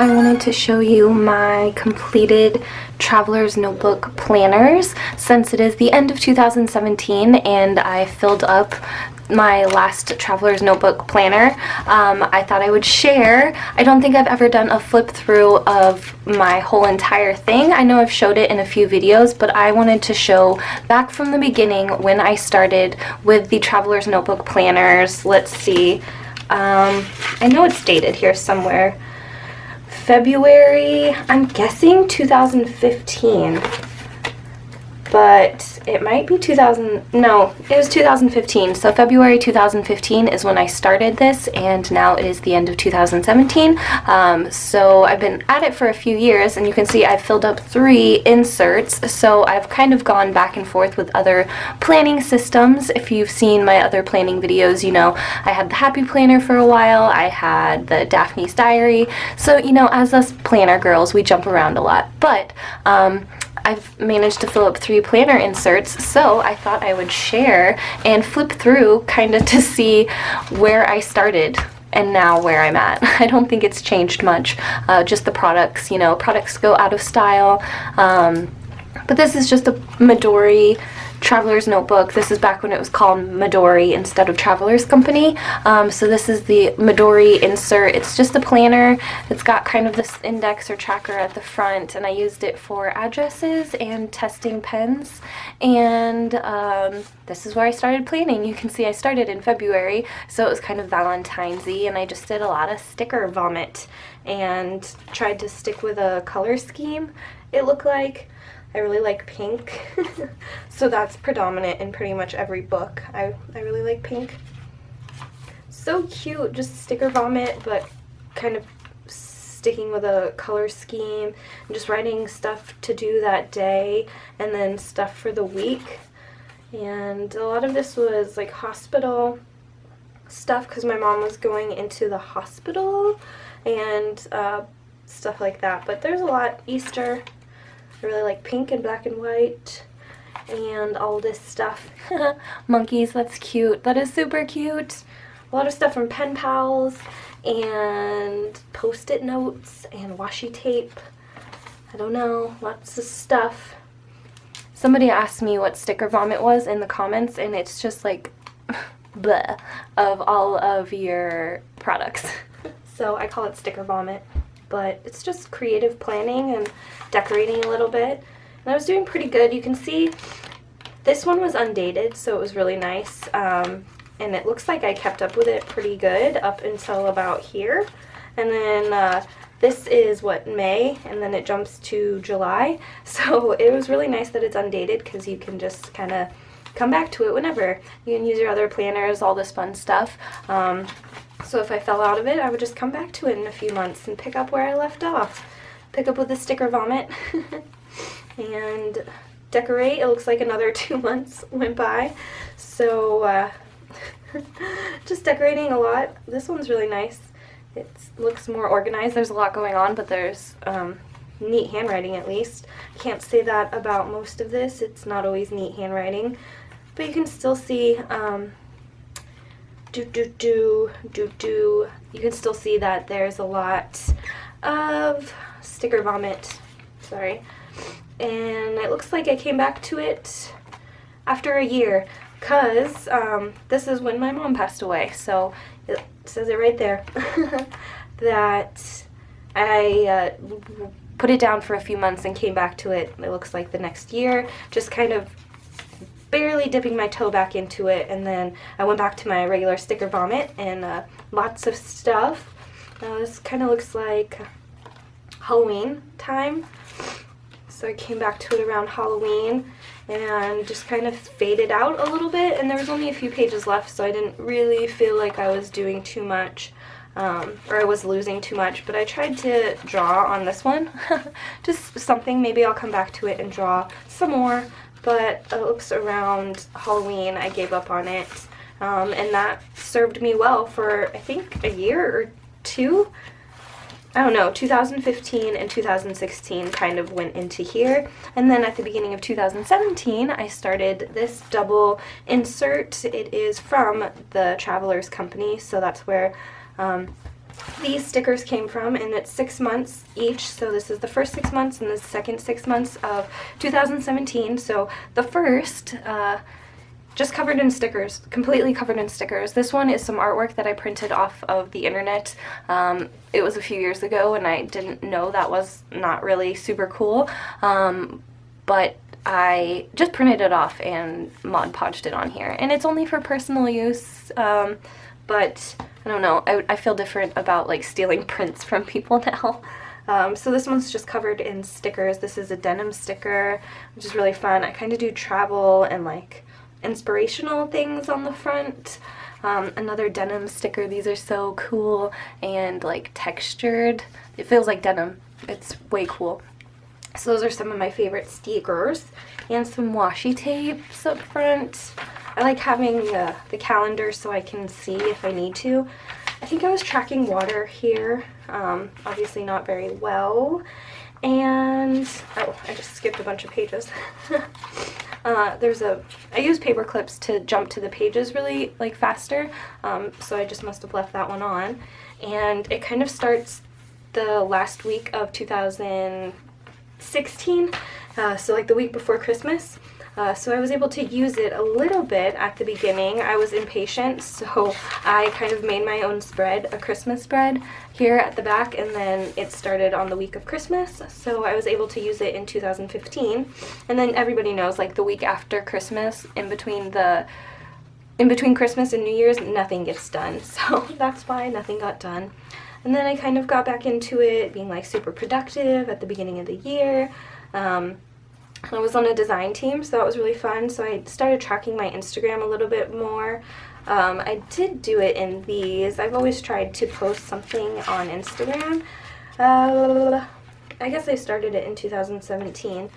I wanted to show you my completed Traveler's Notebook planners since it is the end of 2017 and I filled up my last Traveler's Notebook planner. I thought I would share. I don't think I've ever done a flip through of my whole entire thing. I know I've showed it in a few videos, but I wanted to show back from the beginning when I started with the Traveler's Notebook planners. Let's see. I know it's dated here somewhere. February, I'm guessing 2015, but it might be no, it was 2015. So February 2015 is when I started this, and now it is the end of 2017. So I've been at it for a few years, and you can see I've filled up 3 inserts. So I've kind of gone back and forth with other planning systems. If you've seen my other planning videos, you know I had the Happy Planner for a while. I had the Daphne's Diary. So, you know, as us planner girls, we jump around a lot. But I've managed to fill up 3 planner inserts, so I thought I would share and flip through kind of to see where I started and now where I'm at. I don't think it's changed much, just the products, you know, products go out of style, but this is just a Midori Traveler's Notebook. This is back when it was called Midori instead of Traveler's Company. So this is the Midori insert. It's just a planner. It's got kind of this index or tracker at the front, and I used it for addresses and testing pens. And this is where I started planning. You can see I started in February, so it was kind of Valentine's-y, and I just did a lot of sticker vomit and tried to stick with a color scheme. It looked like I really like pink, so that's predominant in pretty much every book. I really like pink. So cute, just sticker vomit, but kind of sticking with a color scheme and just writing stuff to do that day and then stuff for the week. And a lot of this was like hospital stuff because my mom was going into the hospital and stuff like that. But there's a lot. Easter. I really like pink and black and white and all this stuff. Monkeys, that's cute. That is super cute. A lot of stuff from pen pals and post-it notes and washi tape. I don't know, lots of stuff. Somebody asked me what sticker vomit was in the comments, and it's just like bleh of all of your products. So I call it sticker vomit. But it's just creative planning and decorating a little bit. And I was doing pretty good. You can see this one was undated, so it was really nice. And it looks like I kept up with it pretty good up until about here. And then this is, what, May, and then it jumps to July. So it was really nice that it's undated because you can just kind of come back to it whenever. You can use your other planners, all this fun stuff. So if I fell out of it, I would just come back to it in a few months and pick up where I left off. Pick up with the sticker vomit and decorate. It looks like another 2 months went by. So just decorating a lot. This one's really nice. It looks more organized. There's a lot going on, but there's neat handwriting at least. I can't say that about most of this. It's not always neat handwriting. But you can still see you can still see that there's a lot of sticker vomit, sorry, and it looks like I came back to it after a year because this is when my mom passed away, so it says it right there that I put it down for a few months and came back to it. It looks like the next year, just kind of barely dipping my toe back into it, and then I went back to my regular sticker vomit and lots of stuff. This kind of looks like Halloween time, so I came back to it around Halloween and just kind of faded out a little bit, and there was only a few pages left, so I didn't really feel like I was doing too much or I was losing too much, but I tried to draw on this one. Just something, maybe I'll come back to it and draw some more. But it looks around Halloween I gave up on it, and that served me well for I think a year or 2. I don't know, 2015 and 2016 kind of went into here, and then at the beginning of 2017 I started this double insert. It is from the Traveler's Company, so that's where these stickers came from, and it's 6 months each. So this is the first 6 months and the second 6 months of 2017. So the first, just covered in stickers, completely covered in stickers. This one is some artwork that I printed off of the internet. It was a few years ago, and I didn't know that was not really super cool, but I just printed it off and Mod Podged it on here. And it's only for personal use, but I don't know, I feel different about like stealing prints from people now. So this one's just covered in stickers. This is a denim sticker, which is really fun. I kind of do travel and like inspirational things on the front. Another denim sticker. These are so cool and like textured. It feels like denim. It's way cool. So those are some of my favorite stickers, and some washi tapes up front. I like having the calendar so I can see if I need to. I think I was tracking water here, obviously not very well. And, oh, I just skipped a bunch of pages. I use paper clips to jump to the pages really like faster, so I just must have left that one on. And it kind of starts the last week of 2016, so like the week before Christmas. So I was able to use it a little bit at the beginning. I was impatient, so I kind of made my own spread, a Christmas spread here at the back, and then it started on the week of Christmas, so I was able to use it in 2015. And then everybody knows, like the week after Christmas, in between Christmas and New Year's, nothing gets done, so that's why nothing got done. And then I kind of got back into it, being like super productive at the beginning of the year. I was on a design team, so that was really fun. So I started tracking my Instagram a little bit more. I did do it in these. I've always tried to post something on Instagram. I guess I started it in 2017.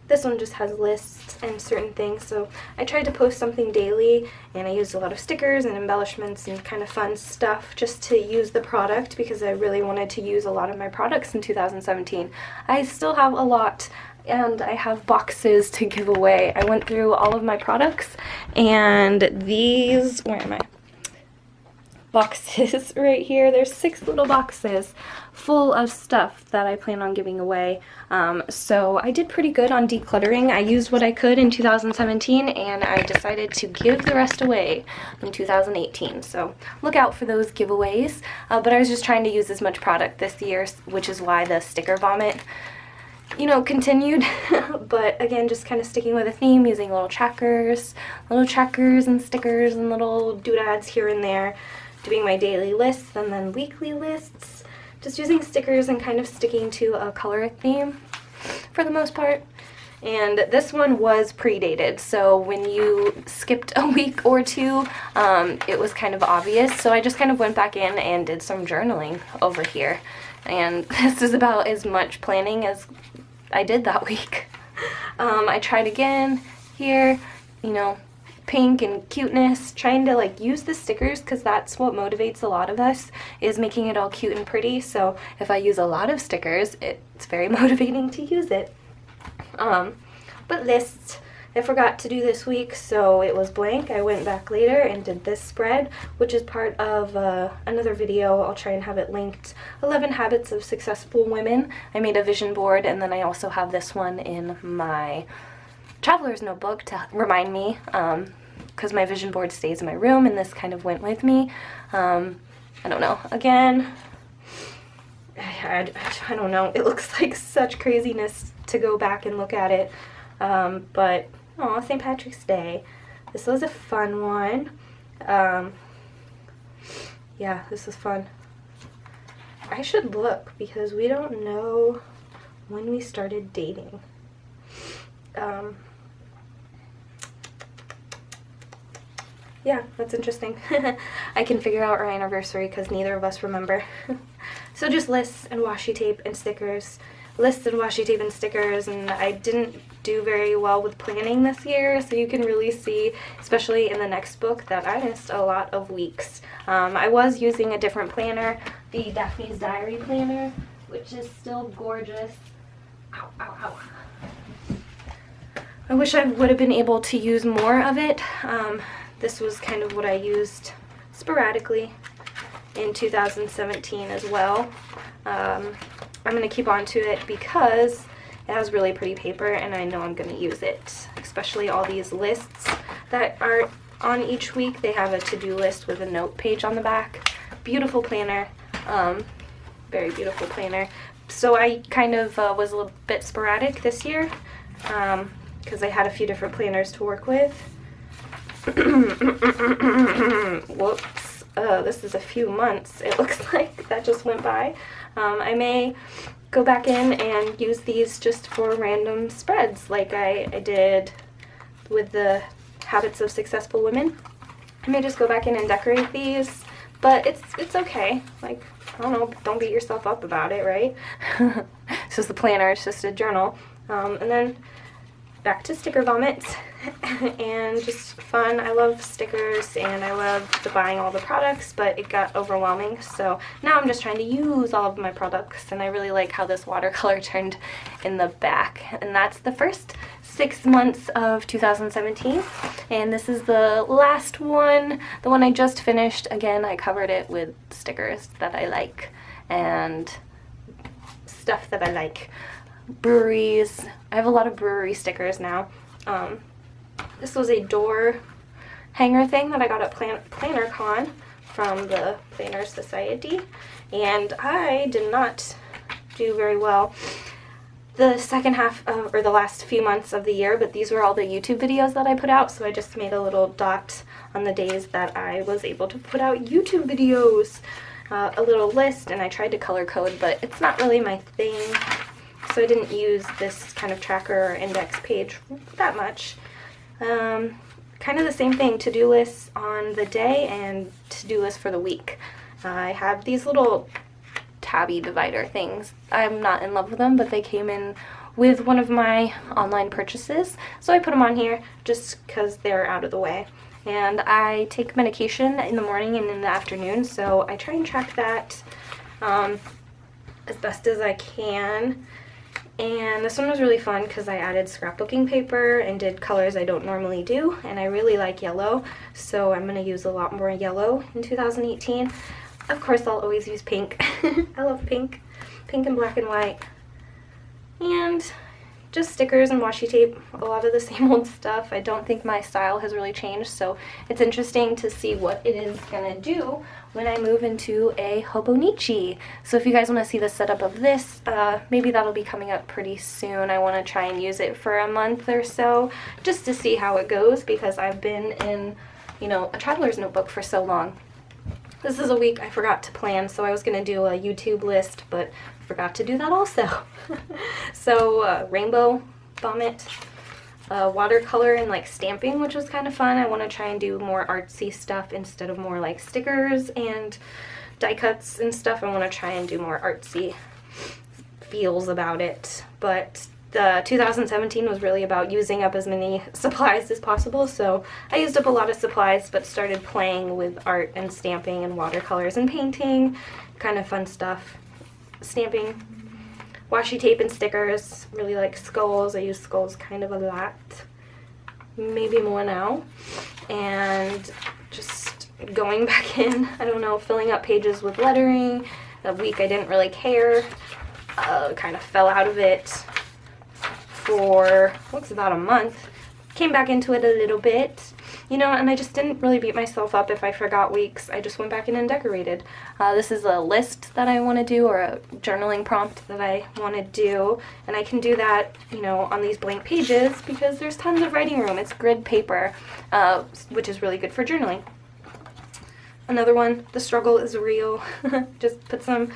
This one just has lists and certain things, so I tried to post something daily, and I used a lot of stickers and embellishments and kind of fun stuff just to use the product, because I really wanted to use a lot of my products in 2017. I still have a lot, and I have boxes to give away. I went through all of my products, and these, where am I? Boxes right here. There's 6 little boxes full of stuff that I plan on giving away. So I did pretty good on decluttering. I used what I could in 2017, and I decided to give the rest away in 2018. So look out for those giveaways. But I was just trying to use as much product this year, which is why the sticker vomit, you know, continued. But again, just kind of sticking with a theme, using little trackers and stickers and little doodads here and there, doing my daily lists and then weekly lists, just using stickers and kind of sticking to a color theme for the most part. And this one was predated, so when you skipped a week or two, it was kind of obvious. So I just kind of went back in and did some journaling over here. And this is about as much planning as I did that week. I tried again here, you know, pink and cuteness, trying to like use the stickers, because that's what motivates a lot of us, is making it all cute and pretty. So if I use a lot of stickers, it's very motivating to use it. But lists, I forgot to do this week, so it was blank. I went back later and did this spread, which is part of another video. I'll try and have it linked. 11 Habits of Successful Women. I made a vision board, and then I also have this one in my traveler's notebook to remind me, because my vision board stays in my room, and this kind of went with me. I don't know. Again, I don't know. It looks like such craziness to go back and look at it. But, oh, St. Patrick's Day. This was a fun one. Yeah, this was fun. I should look, because we don't know when we started dating. Yeah, that's interesting. I can figure out our anniversary because neither of us remember. So just lists and washi tape and stickers. Lists and washi tape and stickers, and I didn't do very well with planning this year, so you can really see, especially in the next book, that I missed a lot of weeks. I was using a different planner, the Daphne's Diary planner, which is still gorgeous. Ow, ow, ow. I wish I would have been able to use more of it. This was kind of what I used sporadically, in 2017 as well. I'm going to keep on to it because it has really pretty paper and I know I'm going to use it, especially all these lists that are on each week. They have a to-do list with a note page on the back. Beautiful planner, very beautiful planner. So I kind of was a little bit sporadic this year because I had a few different planners to work with. Whoops, this is a few months, it looks like that just went by. I may go back in and use these just for random spreads like I did with the Habits of Successful Women. I may just go back in and decorate these, but it's okay. Like, I don't know, don't beat yourself up about it, right? This is the planner, it's just a journal. And then back to sticker vomit and just fun. I love stickers and I love buying all the products, but it got overwhelming, so now I'm just trying to use all of my products, and I really like how this watercolor turned in the back. And that's the first 6 months of 2017, and this is the last one, the one I just finished. Again, I covered it with stickers that I like and stuff that I like. Breweries. I have a lot of brewery stickers now. This was a door hanger thing that I got at PlannerCon from the Planner Society, and I did not do very well the second half of, or the last few months of the year, but these were all the YouTube videos that I put out, so I just made a little dot on the days that I was able to put out YouTube videos, a little list, and I tried to color code, but it's not really my thing. So I didn't use this kind of tracker or index page that much. Kind of the same thing, to-do lists on the day and to-do lists for the week. I have these little tabby divider things. I'm not in love with them, but they came in with one of my online purchases, so I put them on here just because they're out of the way. And I take medication in the morning and in the afternoon, so I try and track that as best as I can. And this one was really fun because I added scrapbooking paper and did colors I don't normally do, and I really like yellow, so I'm going to use a lot more yellow in 2018. Of course, I'll always use pink. I love pink. Pink and black and white. And just stickers and washi tape, a lot of the same old stuff. I don't think my style has really changed, so it's interesting to see what it is going to do when I move into a Hobonichi. So if you guys want to see the setup of this, maybe that'll be coming up pretty soon. I want to try and use it for a month or so just to see how it goes, because I've been in, you know, a traveler's notebook for so long. This is a week I forgot to plan, so I was going to do a YouTube list, but forgot to do that also. So rainbow vomit, watercolor and like stamping, which was kind of fun. I want to try and do more artsy stuff instead of more like stickers and die cuts and stuff. I want to try and do more artsy feels about it. But the 2017 was really about using up as many supplies as possible, so I used up a lot of supplies but started playing with art and stamping and watercolors and painting, kind of fun stuff. Stamping, washi tape and stickers, really like skulls. I use skulls kind of a lot, maybe more now. And just going back in, I don't know, filling up pages with lettering. A week I didn't really care, kind of fell out of it for, looks about a month. Came back into it a little bit, you know, and I just didn't really beat myself up if I forgot weeks. I just went back in and decorated. This is a list that I want to do, or a journaling prompt that I want to do, and I can do that, you know, on these blank pages because there's tons of writing room. It's grid paper, which is really good for journaling. Another one, the struggle is real. Just put some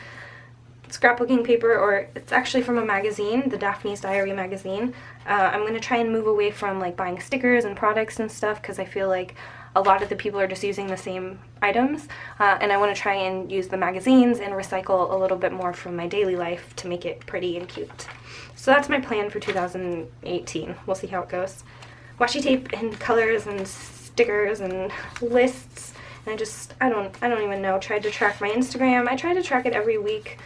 scrapbooking paper, or it's actually from a magazine, the Daphne's Diary magazine. I'm going to try and move away from like buying stickers and products and stuff because I feel like a lot of the people are just using the same items, and I want to try and use the magazines and recycle a little bit more from my daily life to make it pretty and cute. So that's my plan for 2018. We'll see how it goes. Washi tape and colors and stickers and lists And I don't even know. Tried to track my Instagram. I tried to track it every week.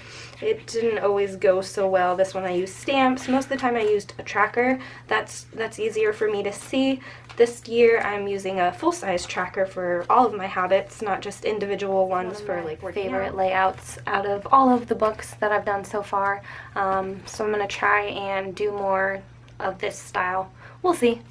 It didn't always go so well. This one I used stamps. Most of the time I used a tracker. That's easier for me to see. This year I'm using a full-size tracker for all of my habits, not just individual ones for like favorite layouts out of all of the books that I've done so far. So I'm going to try and do more of this style. We'll see.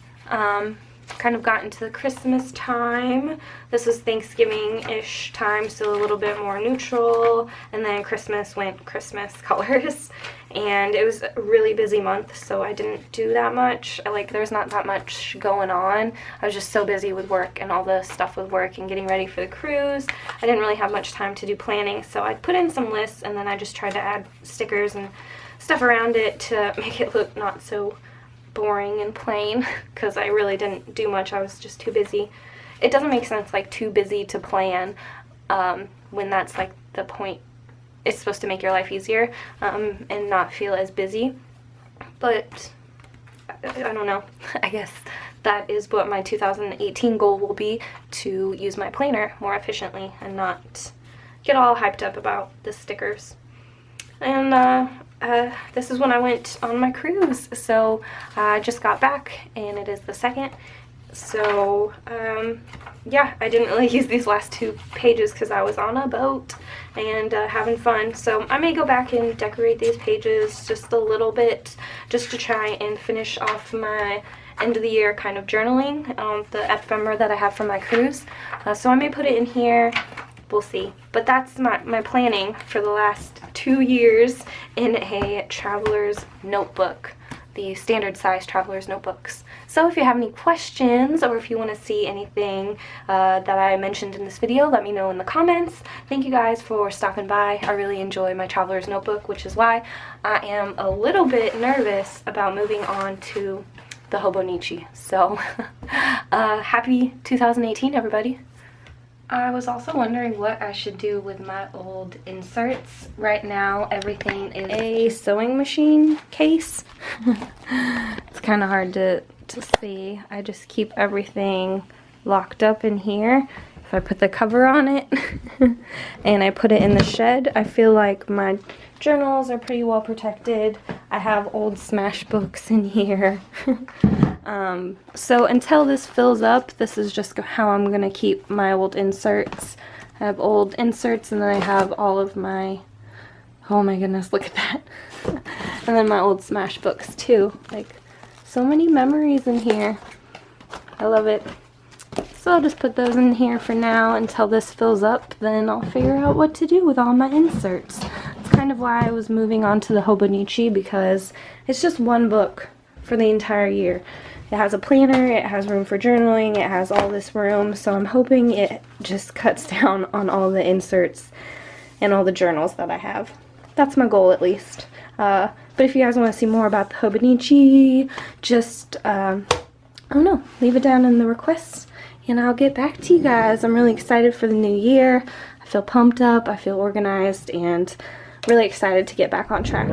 Kind of got into the Christmas time. This was Thanksgiving-ish time, so a little bit more neutral, and then Christmas went Christmas colors, and it was a really busy month, so I didn't do that much. There's not that much going on. I was just so busy with work and all the stuff with work and getting ready for the cruise. I didn't really have much time to do planning, so I put in some lists, and then I just tried to add stickers and stuff around it to make it look not so boring and plain, because I really didn't do much. I was just too busy. It doesn't make sense, too busy to plan, when that's the point. It's supposed to make your life easier, and not feel as busy, but I don't know. I guess that is what my 2018 goal will be, to use my planner more efficiently and not get all hyped up about the stickers. And this is when I went on my cruise, so I just got back, and it is the 2nd, so yeah, I didn't really use these last 2 pages because I was on a boat and having fun, so I may go back and decorate these pages just a little bit, just to try and finish off my end of the year kind of journaling, the ephemera that I have from my cruise, so I may put it in here. We'll see. But that's my planning for the last 2 years in a traveler's notebook, the standard size traveler's notebooks. So if you have any questions, or if you want to see anything that I mentioned in this video, let me know in the comments. Thank you guys for stopping by. I really enjoy my traveler's notebook, which is why I am a little bit nervous about moving on to the Hobonichi. So happy 2018, everybody. I was also wondering what I should do with my old inserts. Right now, everything is a sewing machine case. It's kind of hard to see. I just keep everything locked up in here. If I put the cover on it and I put it in the shed, I feel like my journals are pretty well protected. I have old smash books in here. So until this fills up, this is just how I'm going to keep my old inserts. I have old inserts, and then I have all of my, oh my goodness, look at that. And then my old smash books too. So many memories in here. I love it. So I'll just put those in here for now until this fills up, then I'll figure out what to do with all my inserts. That's kind of why I was moving on to the Hobonichi, because it's just one book for the entire year. It has a planner, it has room for journaling, it has all this room, so I'm hoping it just cuts down on all the inserts and all the journals that I have. That's my goal, at least. But if you guys want to see more about the Hobonichi, just, I don't know, leave it down in the requests, and I'll get back to you guys. I'm really excited for the new year. I feel pumped up, I feel organized, and really excited to get back on track.